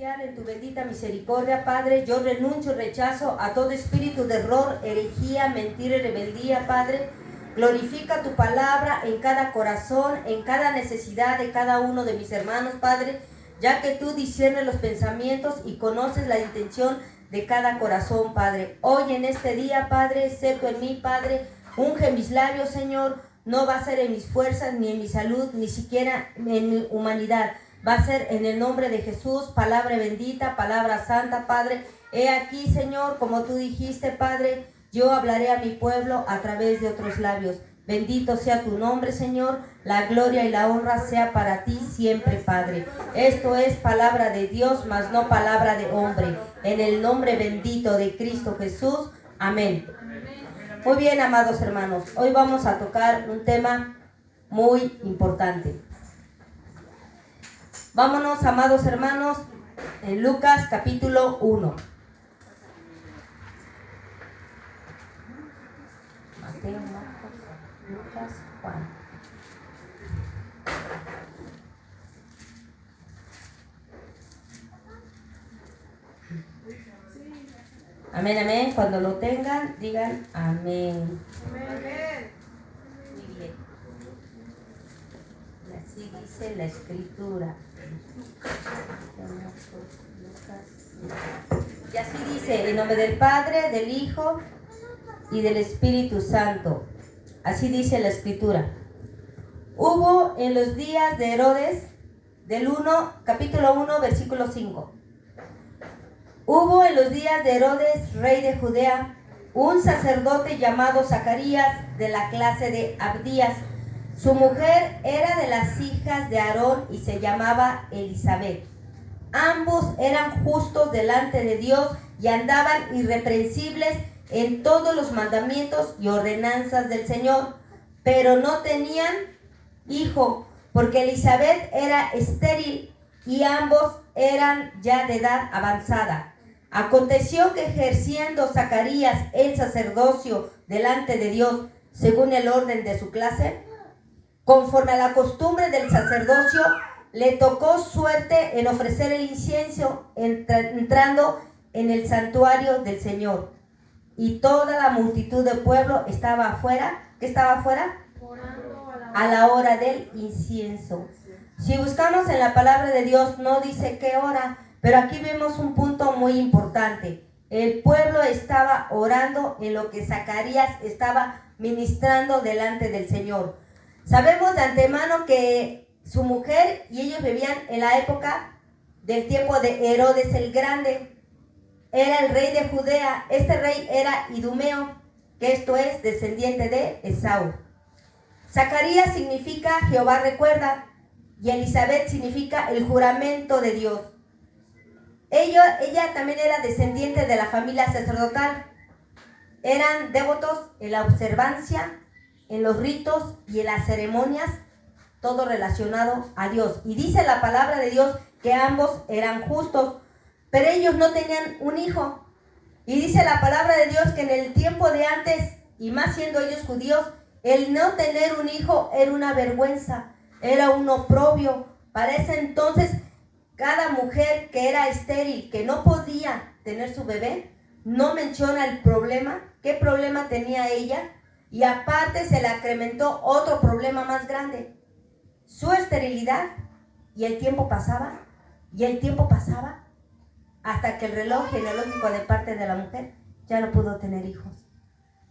celestial, en tu bendita misericordia, Padre, yo renuncio y rechazo a todo espíritu de error, herejía, mentira y rebeldía, Padre. Glorifica tu palabra en cada corazón, en cada necesidad de cada uno de mis hermanos, Padre, ya que tú disciernes los pensamientos y conoces la intención de cada corazón, Padre. Hoy en este día, Padre, sé tú en mí, Padre, unge mis labios, Señor. No va a ser en mis fuerzas, ni en mi salud, ni siquiera en mi humanidad. Va a ser en el nombre de Jesús, palabra bendita, palabra santa, Padre. He aquí, Señor, como tú dijiste, Padre, yo hablaré a mi pueblo a través de otros labios. Bendito sea tu nombre, Señor. La gloria y la honra sea para ti siempre, Padre. Esto es palabra de Dios, mas no palabra de hombre. En el nombre bendito de Cristo Jesús. Amén. Muy bien, amados hermanos. Hoy vamos a tocar un tema muy importante. Vámonos, amados hermanos, en Lucas capítulo 1. Mateo, Marcos, Lucas, Juan. Amén, amén. Cuando lo tengan, digan amén. Amén. Muy bien. Y así dice la escritura. Y así dice, en nombre del Padre, del Hijo y del Espíritu Santo. Así dice la escritura. Hubo en los días de Herodes, capítulo 1, versículo 5. Hubo en los días de Herodes, rey de Judea, un sacerdote llamado Zacarías, de la clase de Abdías. Su mujer era de las hijas de Aarón y se llamaba Elizabeth. Ambos eran justos delante de Dios y andaban irreprensibles en todos los mandamientos y ordenanzas del Señor, pero no tenían hijo, porque Elizabeth era estéril y ambos eran ya de edad avanzada. Aconteció que ejerciendo Zacarías el sacerdocio delante de Dios, según el orden de su clase, conforme a la costumbre del sacerdocio, le tocó suerte en ofrecer el incienso entrando en el santuario del Señor. Y toda la multitud del pueblo estaba afuera. ¿Qué estaba afuera? A la hora del incienso. Si buscamos en la palabra de Dios, no dice qué hora, pero aquí vemos un punto muy importante. El pueblo estaba orando en lo que Zacarías estaba ministrando delante del Señor. Sabemos de antemano que su mujer y ellos vivían en la época del tiempo de Herodes el Grande. Era el rey de Judea. Este rey era Idumeo, que esto es descendiente de Esaú. Zacarías significa Jehová recuerda, y Elizabeth significa el juramento de Dios. Ella también era descendiente de la familia sacerdotal. Eran devotos en la observancia, en los ritos y en las ceremonias, todo relacionado a Dios. Y dice la palabra de Dios que ambos eran justos, pero ellos no tenían un hijo. Y dice la palabra de Dios que en el tiempo de antes, y más siendo ellos judíos, el no tener un hijo era una vergüenza, era un oprobio. Para ese entonces, cada mujer que era estéril, que no podía tener su bebé, no menciona el problema, qué problema tenía ella, y aparte se le incrementó otro problema más grande, su esterilidad, y el tiempo pasaba, hasta que el reloj genealógico de parte de la mujer ya no pudo tener hijos.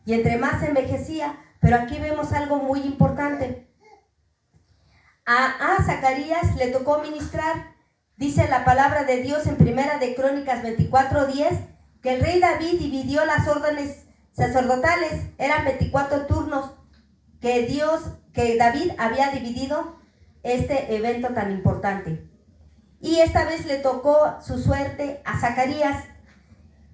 Y entre más se envejecía, pero aquí vemos algo muy importante. A Zacarías le tocó ministrar. Dice la palabra de Dios en Primera de Crónicas 24:10 que el rey David dividió las órdenes sacerdotales. Eran 24 turnos que David había dividido este evento tan importante. Y esta vez le tocó su suerte a Zacarías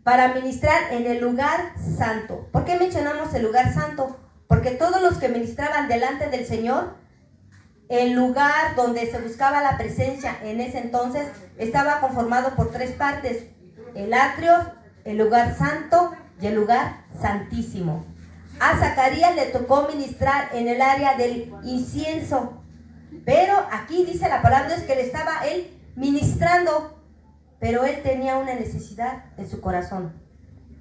para ministrar en el lugar santo. ¿Por qué mencionamos el lugar santo? Porque todos los que ministraban delante del Señor, el lugar donde se buscaba la presencia en ese entonces estaba conformado por 3 partes: el atrio, el lugar santo y el lugar santísimo. A Zacarías le tocó ministrar en el área del incienso, pero aquí dice la palabra de Dios que le estaba él ministrando. pero él tenía una necesidad en su corazón.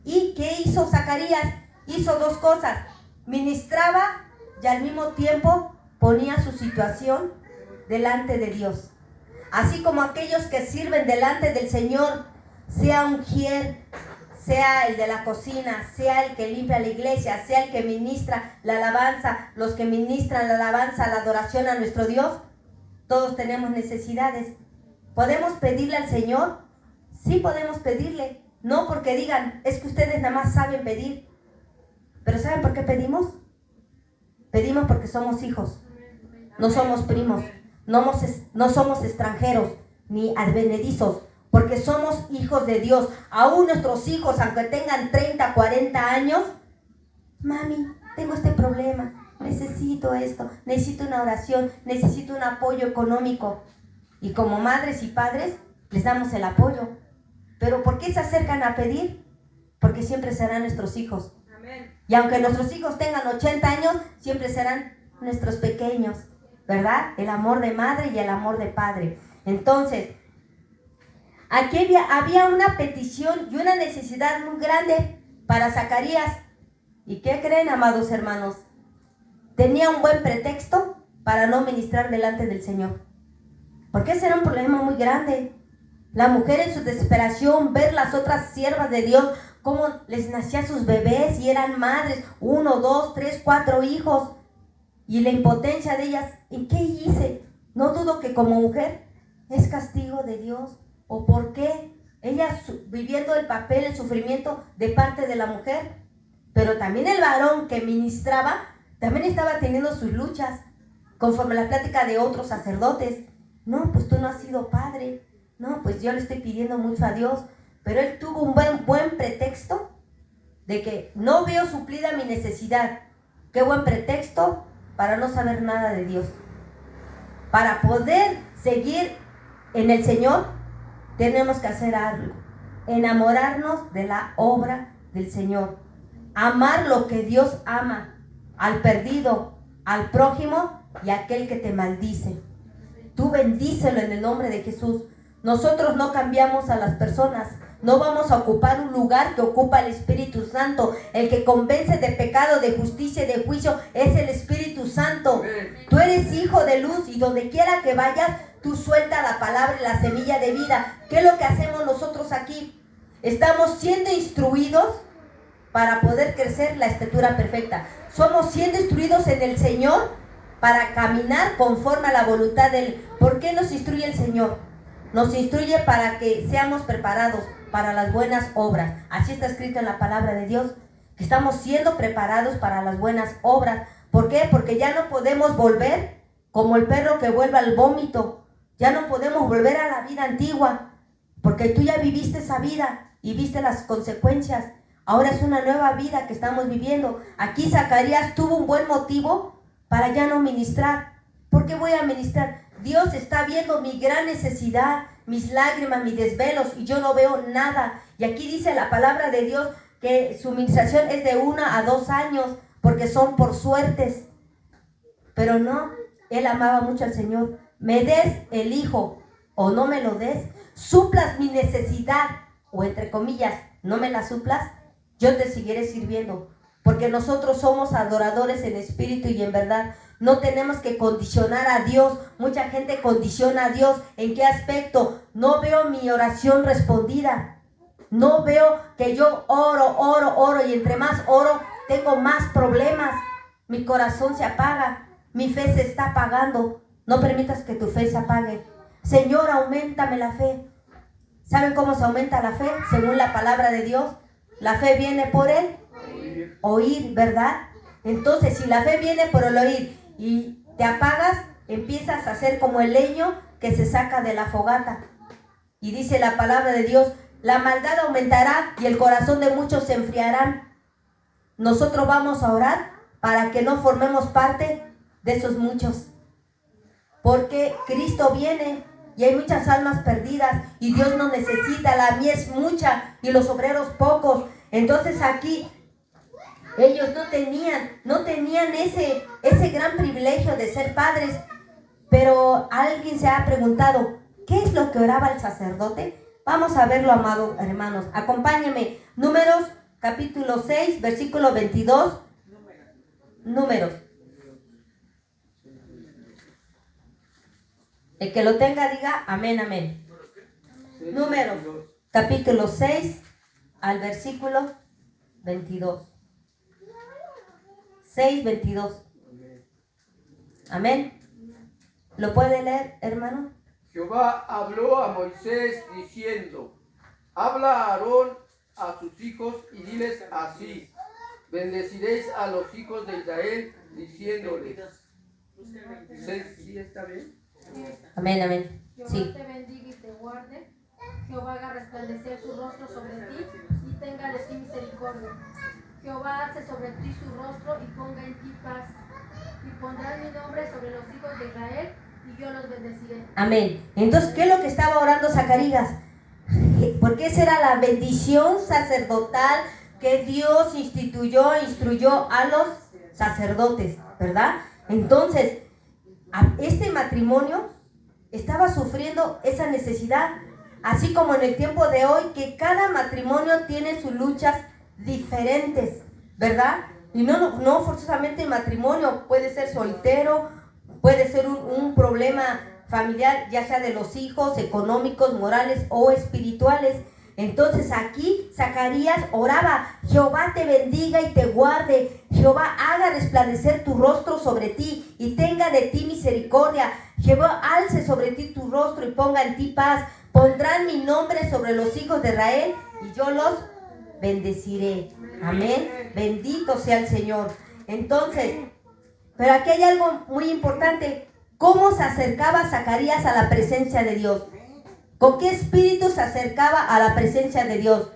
¿Y qué hizo Zacarías? Hizo dos cosas: ministraba y al mismo tiempo ponía su situación delante de Dios. Así como aquellos que sirven delante del Señor, sea un ujier, sea el de la cocina, sea el que limpia la iglesia, sea el que ministra la alabanza, los que ministran la alabanza, la adoración a nuestro Dios, todos tenemos necesidades. ¿Podemos pedirle al Señor? Sí podemos pedirle. No porque digan, es que ustedes nada más saben pedir. Pero ¿saben por qué pedimos? Pedimos porque somos hijos. No somos primos. No somos extranjeros ni advenedizos. Porque somos hijos de Dios. Aún nuestros hijos, aunque tengan 30, 40 años, mami, tengo este problema, necesito esto, necesito una oración, necesito un apoyo económico. Y como madres y padres, les damos el apoyo. ¿Pero por qué se acercan a pedir? Porque siempre serán nuestros hijos. Amén. Y aunque nuestros hijos tengan 80 años, siempre serán nuestros pequeños, ¿verdad? El amor de madre y el amor de padre. Entonces, aquí había una petición y una necesidad muy grande para Zacarías. ¿Y qué creen, amados hermanos? Tenía un buen pretexto para no ministrar delante del Señor. Porque ese era un problema muy grande. La mujer en su desesperación, ver las otras siervas de Dios, cómo les nacían sus bebés y eran madres, 1, 2, 3, 4 hijos. Y la impotencia de ellas, ¿en qué hice? No dudo que como mujer es castigo de Dios. ¿O por qué? Ellas viviendo el papel, el sufrimiento de parte de la mujer. Pero también el varón que ministraba, también estaba teniendo sus luchas, conforme a la plática de otros sacerdotes. No, pues tú no has sido padre. No, pues yo le estoy pidiendo mucho a Dios. Pero él tuvo un buen pretexto de que no veo suplida mi necesidad. Qué buen pretexto para no saber nada de Dios. Para poder seguir en el Señor, tenemos que hacer algo. Enamorarnos de la obra del Señor. Amar lo que Dios ama. Al perdido, al prójimo y a aquel que te maldice. Tú bendícelo en el nombre de Jesús. Nosotros no cambiamos a las personas. No vamos a ocupar un lugar que ocupa el Espíritu Santo. El que convence de pecado, de justicia y de juicio es el Espíritu Santo. Tú eres hijo de luz y donde quiera que vayas, tú suelta la palabra y la semilla de vida. ¿Qué es lo que hacemos nosotros aquí? Estamos siendo instruidos para poder crecer la estatura perfecta. Somos siendo instruidos en el Señor para caminar conforme a la voluntad de Él. ¿Por qué nos instruye el Señor? Nos instruye para que seamos preparados para las buenas obras. Así está escrito en la palabra de Dios, que estamos siendo preparados para las buenas obras. ¿Por qué? Porque ya no podemos volver como el perro que vuelve al vómito. Ya no podemos volver a la vida antigua, porque tú ya viviste esa vida y viste las consecuencias. Ahora es una nueva vida que estamos viviendo. Aquí Zacarías tuvo un buen motivo para ya no ministrar. ¿Por qué voy a ministrar? Dios está viendo mi gran necesidad, mis lágrimas, mis desvelos, y yo no veo nada. Y aquí dice la palabra de Dios que su ministración es de 1 a 2 años, porque son por suertes. Pero no, él amaba mucho al Señor. Me des el hijo o no me lo des, suplas mi necesidad, o entre comillas, no me la suplas, yo te seguiré sirviendo. Porque nosotros somos adoradores en espíritu y en verdad. No tenemos que condicionar a Dios. Mucha gente condiciona a Dios. ¿En qué aspecto? No veo mi oración respondida. No veo que yo oro y entre más oro, tengo más problemas. Mi corazón se apaga. Mi fe se está apagando. No permitas que tu fe se apague. Señor, auméntame la fe. ¿Saben cómo se aumenta la fe? Según la palabra de Dios. La fe viene por el oír, ¿verdad? Entonces, si la fe viene por el oír y te apagas, empiezas a ser como el leño que se saca de la fogata. Y dice la palabra de Dios, la maldad aumentará y el corazón de muchos se enfriarán. Nosotros vamos a orar para que no formemos parte de esos muchos. Porque Cristo viene y hay muchas almas perdidas y Dios nos necesita. La mies es mucha y los obreros pocos. Entonces aquí ellos no tenían ese gran privilegio de ser padres. Pero alguien se ha preguntado, ¿qué es lo que oraba el sacerdote? Vamos a verlo, amados hermanos. Acompáñenme. Números, capítulo 6, versículo 22. Números. El que lo tenga diga amén, amén. Números, capítulo 6, al versículo 22. 6, 22. Amén. ¿Lo puede leer, hermano? Jehová habló a Moisés diciendo: habla a Aarón, a sus hijos, y diles así: bendeciréis a los hijos de Israel, diciéndoles. ¿Sí está bien? Amén, amén. Jehová Sí. te bendiga y te guarde. Jehová haga resplandecer su rostro sobre ti y tenga de ti misericordia. Jehová alce sobre ti su rostro y ponga en ti paz. Y pondrá mi nombre sobre los hijos de Israel y yo los bendeciré. Amén. Entonces, ¿qué es lo que estaba orando Zacarías? Porque esa era la bendición sacerdotal que Dios instruyó a los sacerdotes, ¿verdad? Entonces, este matrimonio estaba sufriendo esa necesidad, así como en el tiempo de hoy, que cada matrimonio tiene sus luchas diferentes, ¿verdad? Y no forzosamente matrimonio, puede ser soltero, puede ser un problema familiar, ya sea de los hijos, económicos, morales o espirituales. Entonces aquí Zacarías oraba: Jehová te bendiga y te guarde, Jehová haga resplandecer tu rostro sobre ti y tenga de ti misericordia, Jehová alce sobre ti tu rostro y ponga en ti paz, pondrán mi nombre sobre los hijos de Israel y yo los bendeciré. Amén. Bendito sea el Señor. Entonces, pero aquí hay algo muy importante: ¿cómo se acercaba Zacarías a la presencia de Dios? ¿Con qué espíritu se acercaba a la presencia de Dios?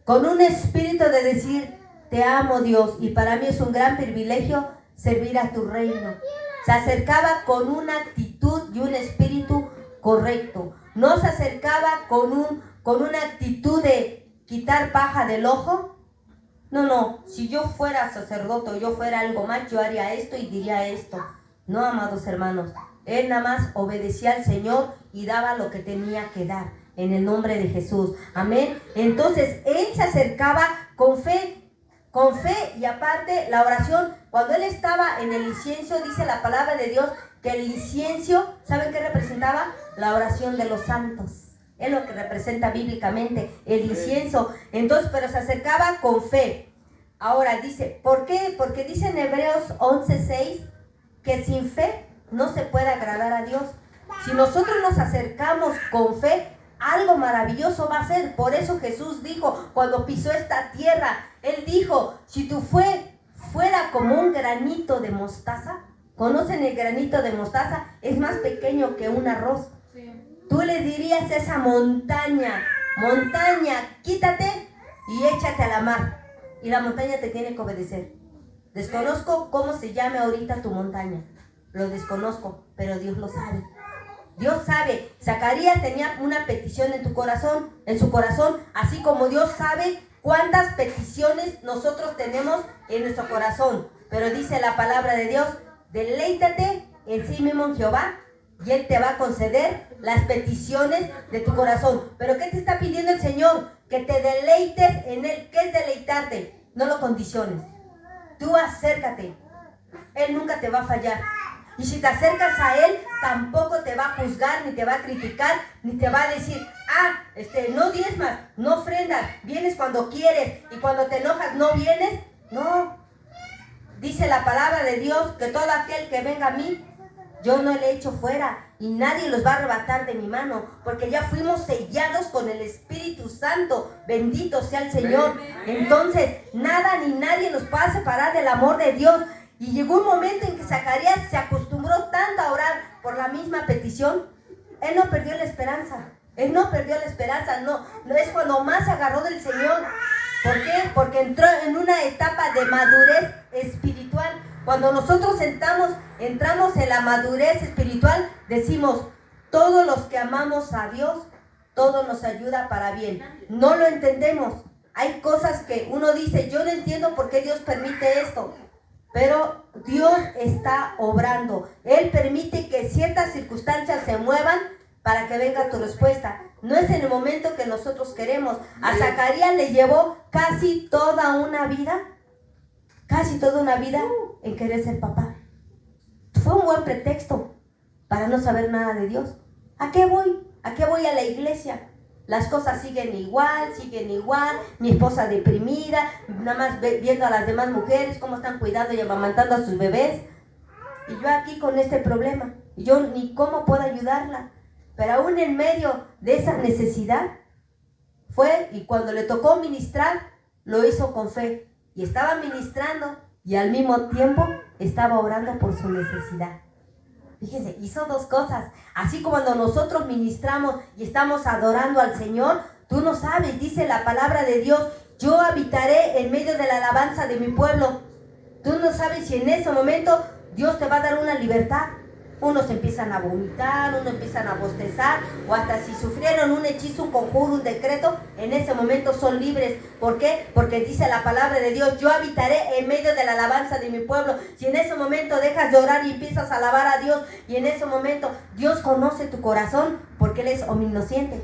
Con un espíritu de decir: te amo, Dios, y para mí es un gran privilegio servir a tu reino. Se acercaba con una actitud y un espíritu correcto. No se acercaba con una actitud de quitar paja del ojo. No, si yo fuera sacerdote o yo fuera algo más, yo haría esto y diría esto. No, amados hermanos, él nada más obedecía al Señor y daba lo que tenía que dar, en el nombre de Jesús. Amén. Entonces, él se acercaba con fe, y aparte la oración. Cuando él estaba en el incienso, dice la palabra de Dios que el incienso, ¿saben qué representaba? La oración de los santos. Es lo que representa bíblicamente el incienso. Entonces, pero se acercaba con fe. Ahora dice, ¿por qué? Porque dice en Hebreos 11:6 que sin fe no se puede agradar a Dios. Si nosotros nos acercamos con fe, algo maravilloso va a ser. Por eso Jesús dijo, cuando pisó esta tierra, Él dijo: si tu fe fuera como un granito de mostaza, ¿conocen el granito de mostaza? Es más pequeño que un arroz. Tú le dirías a esa montaña, quítate y échate a la mar. Y la montaña te tiene que obedecer. Desconozco cómo se llame ahorita tu montaña. Lo desconozco, pero Dios lo sabe. Dios sabe. Zacarías tenía una petición en su corazón, así como Dios sabe cuántas peticiones nosotros tenemos en nuestro corazón. Pero dice la palabra de Dios: deleítate en sí mismo en Jehová y Él te va a conceder las peticiones de tu corazón. ¿Pero qué te está pidiendo el Señor? Que te deleites en Él. ¿Qué es deleitarte? No lo condiciones. Tú acércate. Él nunca te va a fallar. Y si te acercas a Él, tampoco te va a juzgar, ni te va a criticar, ni te va a decir: no diezmas, no ofrendas, vienes cuando quieres y cuando te enojas no vienes. No. Dice la palabra de Dios que todo aquel que venga a mí, yo no le echo fuera y nadie los va a arrebatar de mi mano, porque ya fuimos sellados con el Espíritu Santo. Bendito sea el Señor. Entonces, nada ni nadie nos puede separar del amor de Dios. Y llegó un momento en que Zacarías se acostumbró tanto a orar por la misma petición. Él no perdió la esperanza. No es cuando más se agarró del Señor. ¿Por qué? Porque entró en una etapa de madurez espiritual. Cuando nosotros entramos en la madurez espiritual, decimos: todos los que amamos a Dios, todo nos ayuda para bien. No lo entendemos. Hay cosas que uno dice: yo no entiendo por qué Dios permite esto. Pero Dios está obrando. Él permite que ciertas circunstancias se muevan para que venga tu respuesta. No es en el momento que nosotros queremos. A Zacarías le llevó casi toda una vida en querer ser papá. Fue un buen pretexto para no saber nada de Dios. ¿A qué voy? ¿A qué voy a la iglesia? Las cosas siguen igual. Mi esposa deprimida, nada más viendo a las demás mujeres cómo están cuidando y amamantando a sus bebés. Y yo aquí con este problema. Yo ni cómo puedo ayudarla. Pero aún en medio de esa necesidad, fue y cuando le tocó ministrar, lo hizo con fe. Y estaba ministrando y al mismo tiempo estaba orando por su necesidad. Fíjense, hizo dos cosas. Así como cuando nosotros ministramos y estamos adorando al Señor, tú no sabes, dice la palabra de Dios, yo habitaré en medio de la alabanza de mi pueblo. Tú no sabes si en ese momento Dios te va a dar una libertad. Unos empiezan a vomitar, unos empiezan a bostezar, o hasta si sufrieron un hechizo, un conjuro, un decreto, en ese momento son libres. ¿Por qué? Porque dice la palabra de Dios, yo habitaré en medio de la alabanza de mi pueblo. Si en ese momento dejas de orar y empiezas a alabar a Dios, y en ese momento Dios conoce tu corazón, porque Él es omnisciente.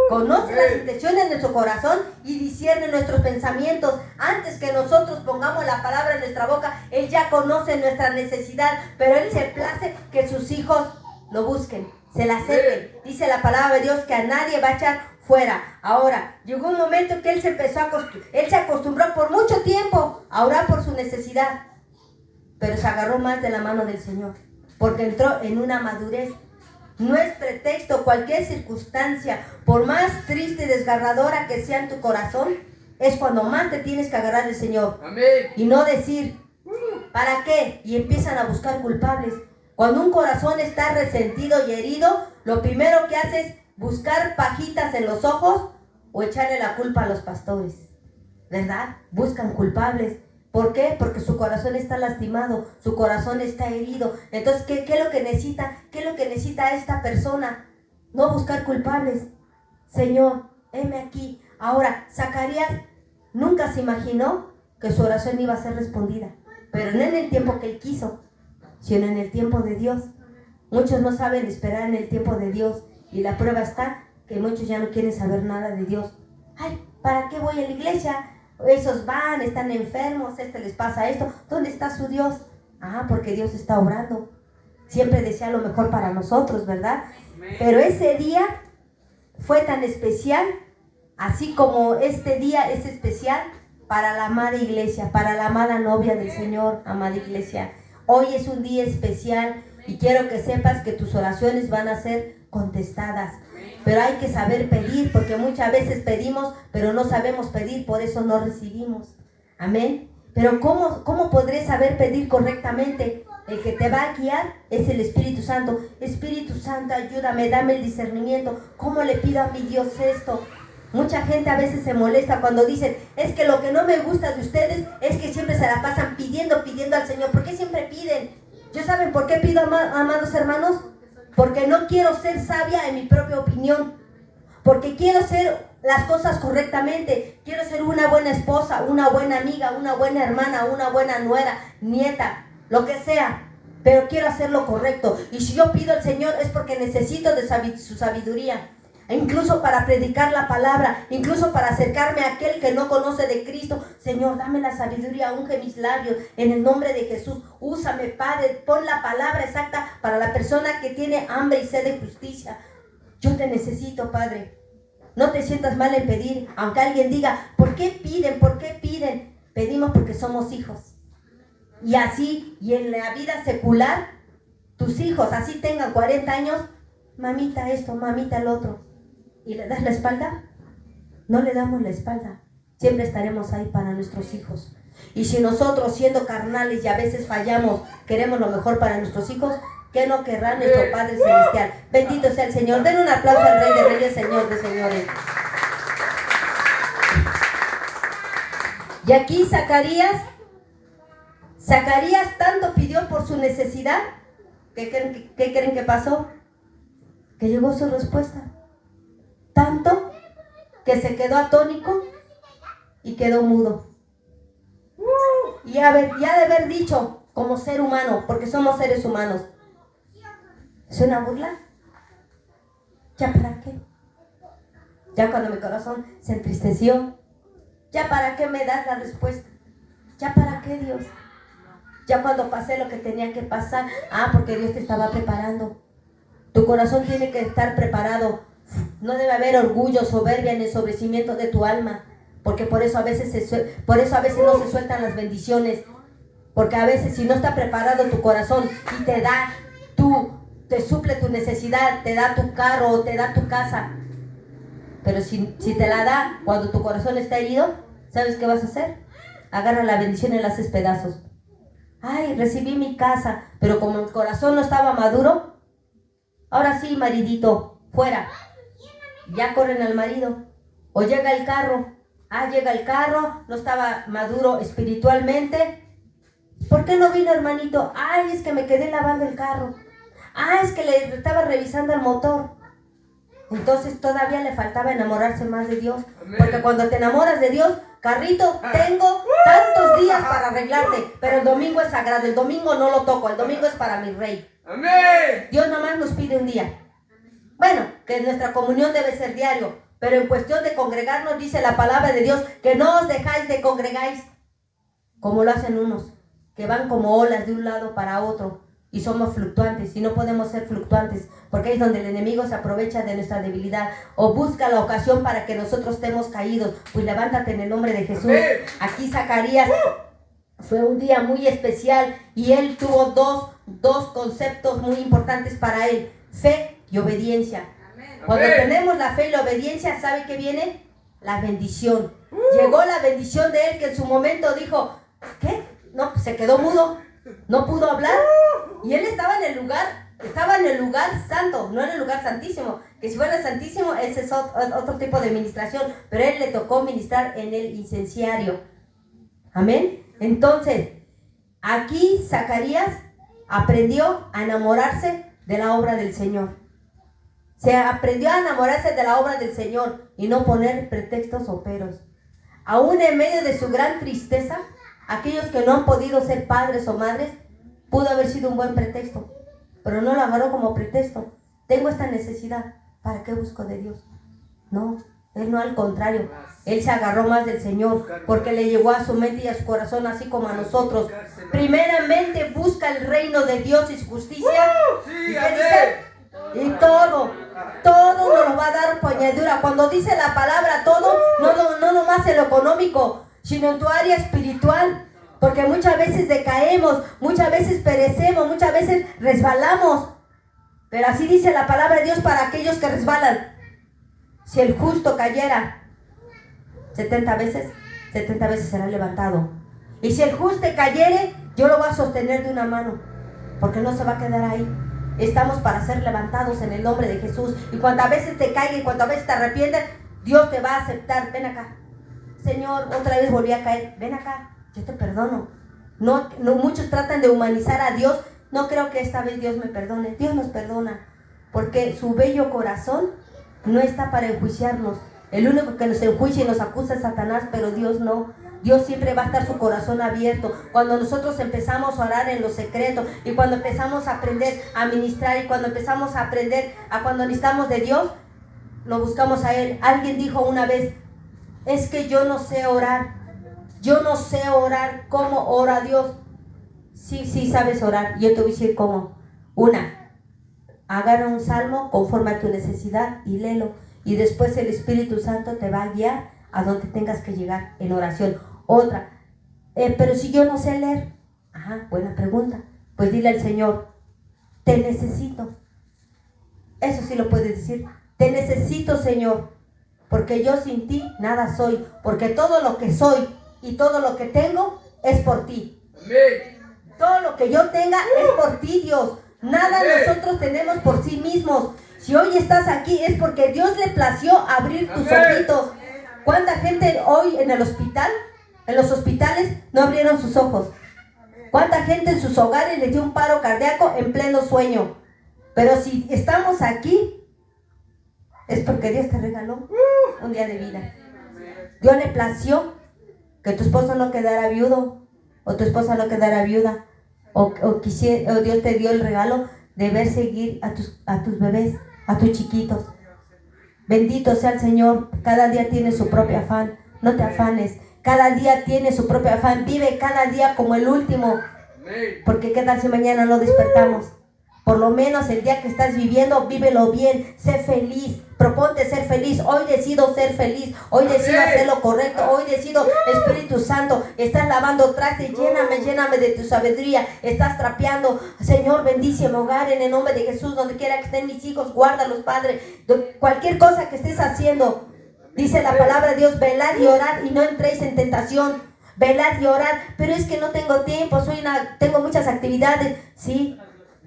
Conoce las intenciones de nuestro corazón y discierne nuestros pensamientos. Antes que nosotros pongamos la palabra en nuestra boca, Él ya conoce nuestra necesidad, pero Él se place que sus hijos lo busquen, se la acerquen. Dice la palabra de Dios que a nadie va a echar fuera. Ahora, llegó un momento que Él se acostumbró por mucho tiempo a orar por su necesidad, pero se agarró más de la mano del Señor, porque entró en una madurez. No es pretexto cualquier circunstancia, por más triste y desgarradora que sea en tu corazón, es cuando más te tienes que agarrar del Señor. Amén. Y no decir, ¿para qué? Y empiezan a buscar culpables. Cuando un corazón está resentido y herido, lo primero que hace es buscar pajitas en los ojos o echarle la culpa a los pastores, ¿verdad? Buscan culpables. ¿Por qué? Porque su corazón está lastimado, su corazón está herido. Entonces, ¿qué es lo que necesita? ¿Qué es lo que necesita esta persona? No buscar culpables. Señor, heme aquí. Ahora, Zacarías nunca se imaginó que su oración iba a ser respondida, pero no en el tiempo que él quiso, sino en el tiempo de Dios. Muchos no saben esperar en el tiempo de Dios, y la prueba está que muchos ya no quieren saber nada de Dios. Ay, ¿para qué voy a la iglesia? Esos van, están enfermos, les pasa esto. ¿Dónde está su Dios? Ah, porque Dios está obrando. Siempre desea lo mejor para nosotros, ¿verdad? Pero ese día fue tan especial, así como este día es especial para la amada iglesia, para la amada novia del Señor, amada iglesia. Hoy es un día especial y quiero que sepas que tus oraciones van a ser contestadas. Pero hay que saber pedir, porque muchas veces pedimos, pero no sabemos pedir, por eso no recibimos. Amén. Pero ¿cómo podré saber pedir correctamente? El que te va a guiar es el Espíritu Santo. Espíritu Santo, ayúdame, dame el discernimiento. ¿Cómo le pido a mi Dios esto? Mucha gente a veces se molesta cuando dicen, es que lo que no me gusta de ustedes es que siempre se la pasan pidiendo al Señor. ¿Por qué siempre piden? ¿Ya saben por qué pido, amados hermanos? Porque no quiero ser sabia en mi propia opinión, porque quiero hacer las cosas correctamente, quiero ser una buena esposa, una buena amiga, una buena hermana, una buena nuera, nieta, lo que sea, pero quiero hacer lo correcto. Y si yo pido al Señor es porque necesito de su sabiduría, incluso para predicar la palabra, incluso para acercarme a aquel que no conoce de Cristo. Señor, dame la sabiduría, unge mis labios en el nombre de Jesús. Úsame, Padre, pon la palabra exacta para la persona que tiene hambre y sed de justicia. Yo te necesito, Padre. No te sientas mal en pedir, aunque alguien diga, ¿por qué piden? ¿Por qué piden? Pedimos porque somos hijos. Y así, y en la vida secular, tus hijos, así tengan 40 años, mamita esto, mamita el otro, ¿y le das la espalda? No le damos la espalda. Siempre estaremos ahí para nuestros hijos. Y si nosotros, siendo carnales y a veces fallamos, queremos lo mejor para nuestros hijos, ¿qué no querrá nuestro Padre Celestial? Bendito sea el Señor. Den un aplauso al Rey de Reyes, Señor de Señores. Y aquí Zacarías tanto pidió por su necesidad. ¿Qué creen que pasó? Que llegó su respuesta. Tanto que se quedó atónico y quedó mudo. Y ya de haber dicho, como ser humano, porque somos seres humanos, ¿es una burla? ¿Ya para qué? Ya cuando mi corazón se entristeció, ¿ya para qué me das la respuesta? ¿Ya para qué, Dios? Ya cuando pasé lo que tenía que pasar, porque Dios te estaba preparando. Tu corazón tiene que estar preparado. No debe haber orgullo, soberbia en el sobrecimiento de tu alma, porque por eso a veces no se sueltan las bendiciones, porque a veces si no está preparado tu corazón y te suple tu necesidad, te da tu carro, te da tu casa, pero si te la da cuando tu corazón está herido, ¿sabes qué vas a hacer? Agarra la bendición y la haces pedazos. Ay, recibí mi casa, pero como el corazón no estaba maduro, ahora sí, maridito, fuera. Ya corren al marido. O llega el carro. Llega el carro, no estaba maduro espiritualmente. ¿Por qué no vino, hermanito? Es que me quedé lavando el carro. Es que le estaba revisando el motor. Entonces todavía le faltaba enamorarse más de Dios. Porque cuando te enamoras de Dios, carrito, tengo tantos días para arreglarte, pero el domingo es sagrado, el domingo no lo toco, el domingo es para mi rey. Amén. Dios nomás nos pide un día. Bueno, que nuestra comunión debe ser diario, pero en cuestión de congregarnos dice la palabra de Dios que no os dejáis de congregáis, como lo hacen unos, que van como olas de un lado para otro, y somos fluctuantes, y no podemos ser fluctuantes, porque ahí es donde el enemigo se aprovecha de nuestra debilidad, o busca la ocasión para que nosotros estemos caídos. Pues levántate en el nombre de Jesús. Aquí Zacarías fue un día muy especial, y él tuvo dos conceptos muy importantes para él: fe y obediencia. Cuando tenemos la fe y la obediencia, ¿sabe qué viene? La bendición. Llegó la bendición de él, que en su momento dijo, ¿qué? No, se quedó mudo, no pudo hablar, y él estaba en el lugar santo, no en el lugar santísimo, que si fuera santísimo, ese es otro tipo de ministración, pero a él le tocó ministrar en el incenciario. Amén. Entonces, aquí Zacarías aprendió a enamorarse de la obra del Señor. Se aprendió a enamorarse de la obra del Señor y no poner pretextos o peros. Aún en medio de su gran tristeza, aquellos que no han podido ser padres o madres, pudo haber sido un buen pretexto, pero no lo agarró como pretexto. Tengo esta necesidad, ¿para qué busco de Dios? No, él no, al contrario, él se agarró más del Señor, porque le llegó a su mente y a su corazón, así como a nosotros. Primeramente busca el reino de Dios y su justicia. ¿Y qué dice? Y todo nos lo va a dar por añadidura. Cuando dice la palabra todo, no nomás en lo económico, sino en tu área espiritual, porque muchas veces decaemos, muchas veces perecemos, muchas veces resbalamos, pero así dice la palabra de Dios para aquellos que resbalan: si el justo cayera 70 veces será levantado, y si el justo cayere, yo lo voy a sostener de una mano, porque no se va a quedar ahí. Estamos para ser levantados en el nombre de Jesús, y cuantas veces te caigas y cuantas veces te arrepientes, Dios te va a aceptar. Ven acá, Señor, otra vez volví a caer, ven acá, yo te perdono. No, muchos tratan de humanizar a Dios. No creo que esta vez Dios me perdone. Dios nos perdona, porque su bello corazón no está para enjuiciarnos. El único que nos enjuicia y nos acusa es Satanás, pero Dios no. Dios siempre va a estar su corazón abierto. Cuando nosotros empezamos a orar en lo secreto, y cuando empezamos a aprender a ministrar, y cuando empezamos a aprender a cuando necesitamos de Dios, lo buscamos a Él. Alguien dijo una vez: es que yo no sé orar. Yo no sé orar. ¿Cómo ora Dios? Sí sabes orar. Yo te voy a decir cómo. Agarra un salmo conforme a tu necesidad y léelo, y después el Espíritu Santo te va a guiar a donde tengas que llegar en oración. Otra, pero si yo no sé leer, buena pregunta. Pues dile al Señor: te necesito. Eso sí lo puedes decir: te necesito, Señor, porque yo sin ti nada soy, porque todo lo que soy y todo lo que tengo es por ti. Amén. Todo lo que yo tenga es por ti, Dios. Nada nosotros tenemos por sí mismos. Si hoy estás aquí es porque Dios le plació abrir tus ojitos. ¿Cuánta gente hoy en el hospital, en los hospitales, no abrieron sus ojos? ¿Cuánta gente en sus hogares les dio un paro cardíaco en pleno sueño? Pero si estamos aquí, es porque Dios te regaló un día de vida. Dios le plació que tu esposo no quedara viudo, o tu esposa no quedara viuda, o Dios te dio el regalo de ver seguir a tus bebés, a tus chiquitos. Bendito sea el Señor. Cada día tiene su propio afán. No te afanes. Cada día tiene su propio afán. Vive cada día como el último. Porque qué tal si mañana no despertamos. Por lo menos el día que estás viviendo, vívelo bien. Sé feliz. Proponte ser feliz. Hoy decido ser feliz. Hoy decido hacer lo correcto. Hoy decido, Espíritu Santo, estás lavando trastes. Lléname de tu sabiduría. Estás trapeando. Señor, bendice mi hogar en el nombre de Jesús. Donde quiera que estén mis hijos, guárdalos, Padre. Cualquier cosa que estés haciendo, dice la palabra de Dios, velad y orad y no entréis en tentación. Velad y orad. Pero es que no tengo tiempo, tengo muchas actividades. Sí,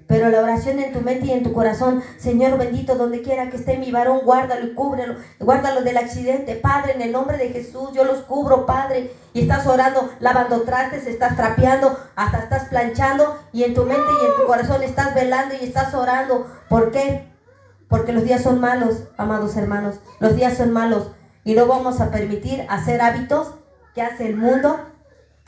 pero la oración en tu mente y en tu corazón. Señor bendito, donde quiera que esté mi varón, guárdalo y cúbrelo. Guárdalo del accidente, Padre, en el nombre de Jesús. Yo los cubro, Padre. Y estás orando, lavando trastes, estás trapeando, hasta estás planchando. Y en tu mente y en tu corazón estás velando y estás orando. ¿Por qué? Porque los días son malos, amados hermanos. Los días son malos. Y no vamos a permitir hacer hábitos que hace el mundo.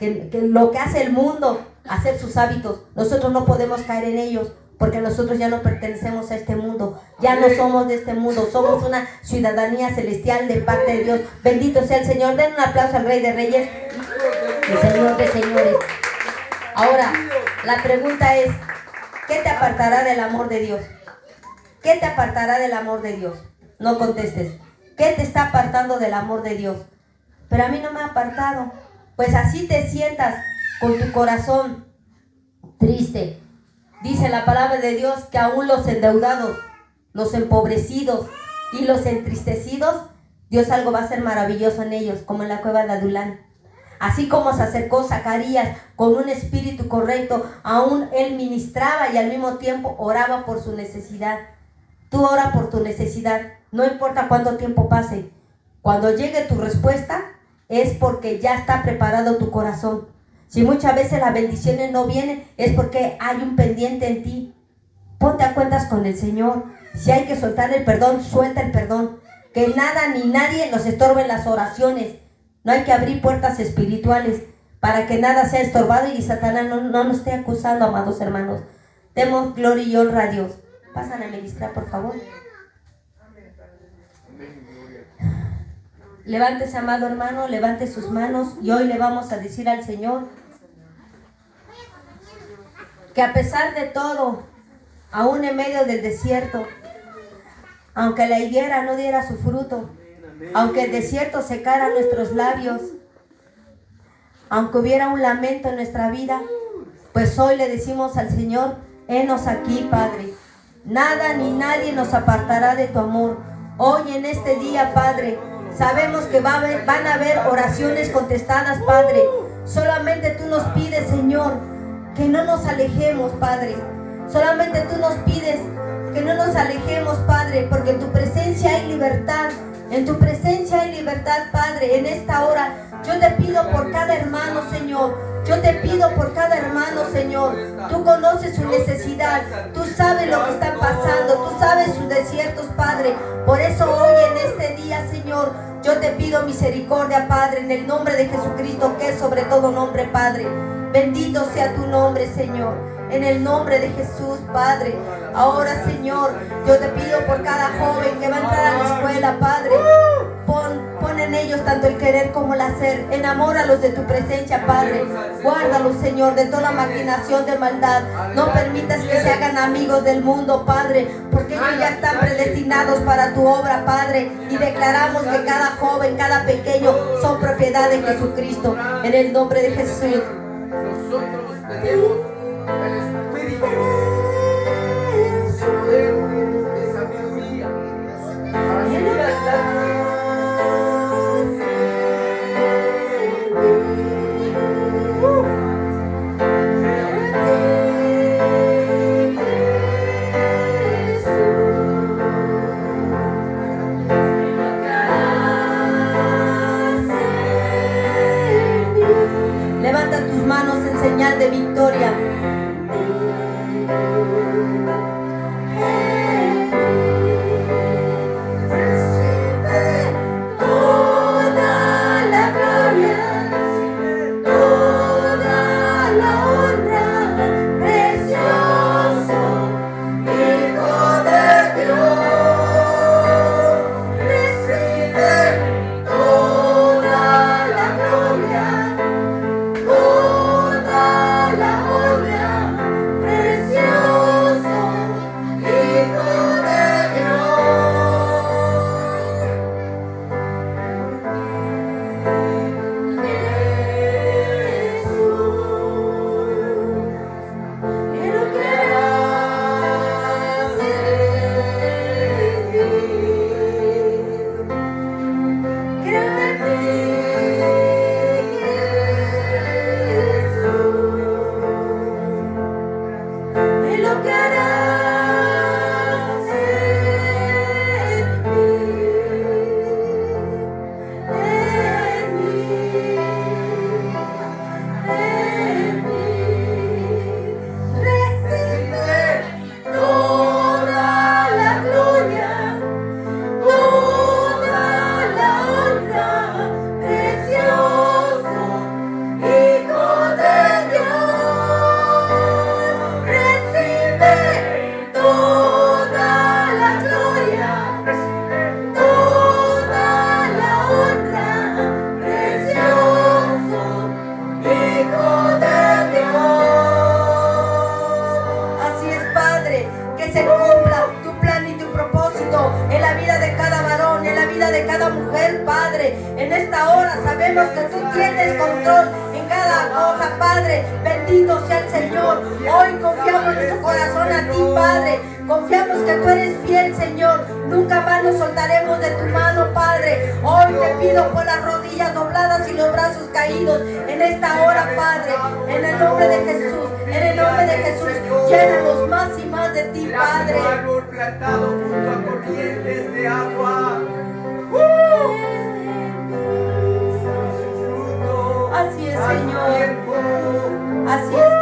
Que lo que hace el mundo, hacer sus hábitos, nosotros no podemos caer en ellos, porque nosotros ya no pertenecemos a este mundo, ya no somos de este mundo, somos una ciudadanía celestial de parte de Dios. Bendito sea el Señor. Den un aplauso al Rey de Reyes y Señor de Señores. Ahora, la pregunta es, ¿qué te apartará del amor de Dios? ¿Qué te apartará del amor de Dios? No contestes. ¿Qué te está apartando del amor de Dios? Pero a mí no me ha apartado. Pues así te sientas con tu corazón triste. Dice la palabra de Dios que aún los endeudados, los empobrecidos y los entristecidos, Dios algo va a hacer maravilloso en ellos, como en la cueva de Adulán. Así como se acercó Zacarías con un espíritu correcto, aún él ministraba y al mismo tiempo oraba por su necesidad. Tú ora por tu necesidad, no importa cuánto tiempo pase. Cuando llegue tu respuesta, es porque ya está preparado tu corazón. Si muchas veces las bendiciones no vienen, es porque hay un pendiente en ti. Ponte a cuentas con el Señor. Si hay que soltar el perdón, suelta el perdón. Que nada ni nadie nos estorbe en las oraciones. No hay que abrir puertas espirituales para que nada sea estorbado y Satanás no nos esté acusando, amados hermanos. Demos gloria y honra a Dios. Pasan a ministrar, por favor. Levántese, amado hermano, levante sus manos y hoy le vamos a decir al Señor que a pesar de todo, aún en medio del desierto, aunque la higuera no diera su fruto, aunque el desierto secara nuestros labios, aunque hubiera un lamento en nuestra vida, pues hoy le decimos al Señor, henos aquí, Padre. Nada ni nadie nos apartará de tu amor. Hoy en este día, Padre, sabemos que van a haber oraciones contestadas, Padre. Solamente tú nos pides, Señor, que no nos alejemos, Padre. Solamente tú nos pides que no nos alejemos, Padre, porque en tu presencia hay libertad. En tu presencia hay libertad, Padre. En esta hora yo te pido por cada hermano, Señor. Yo te pido por cada hermano, Señor. Tú conoces su necesidad. Tú sabes lo que están pasando. Tú sabes sus desiertos, Padre. Por eso hoy en este día, Señor, yo te pido misericordia, Padre, en el nombre de Jesucristo, que es sobre todo nombre, Padre. Bendito sea tu nombre, Señor. En el nombre de Jesús, Padre. Ahora, Señor, yo te pido por cada joven que va a entrar a la escuela, Padre. Pon en ellos tanto el querer como el hacer. Enamóralos de tu presencia, Padre. Guárdalos, Señor, de toda maquinación de maldad. No permitas que se hagan amigos del mundo, Padre, porque ellos ya están predestinados para tu obra, Padre. Y declaramos que cada joven, cada pequeño son propiedad de Jesucristo. En el nombre de Jesús. Nosotros tenemos el espíritu de poder, de sabiduría, para seguir adelante. Levanta tus manos en señal de victoria. que harás en mí, recibe toda la gloria, toda la honra, precioso Hijo de Dios. Recibe toda la gloria, toda la honra, precioso Hijo de Dios. Así es, Padre, que se cumpla tu plan y tu propósito en la vida de cada varón, en la vida de cada mujer, Padre. En esta hora sabemos que tú tienes control en cada cosa, Padre. Bendito sea el Señor. Hoy confiamos nuestro corazón a ti, Padre. Confiamos que tú eres fiel, Señor. Nunca más nos soltaremos de tu mano, Padre. Hoy te pido por las rodillas dobladas y los brazos caídos en esta hora, Padre. En el nombre de Jesús, en el nombre de Jesús, llénanos más y más de ti, Padre. Como árbol plantado junto a corrientes de agua. Su fruto Así es, a su Señor. tiempo. Así es.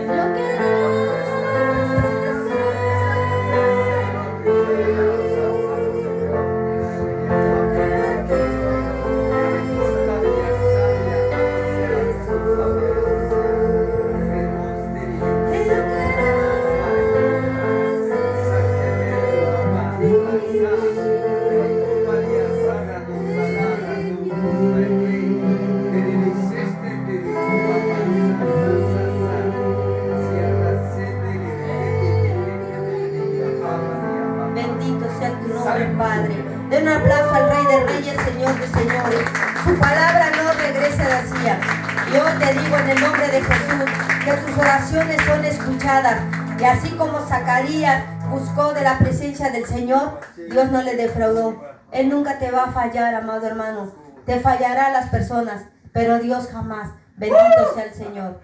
Lo que Bendito sea tu nombre, Padre. Den un aplauso al Rey de Reyes, Señor de Señores. Su palabra no regresa vacía. Yo te digo en el nombre de Jesús que tus oraciones son escuchadas. Y así como Zacarías buscó de la presencia del Señor, Dios no le defraudó. Él nunca te va a fallar, amado hermano. Te fallará a las personas, pero Dios jamás. Bendito sea el Señor.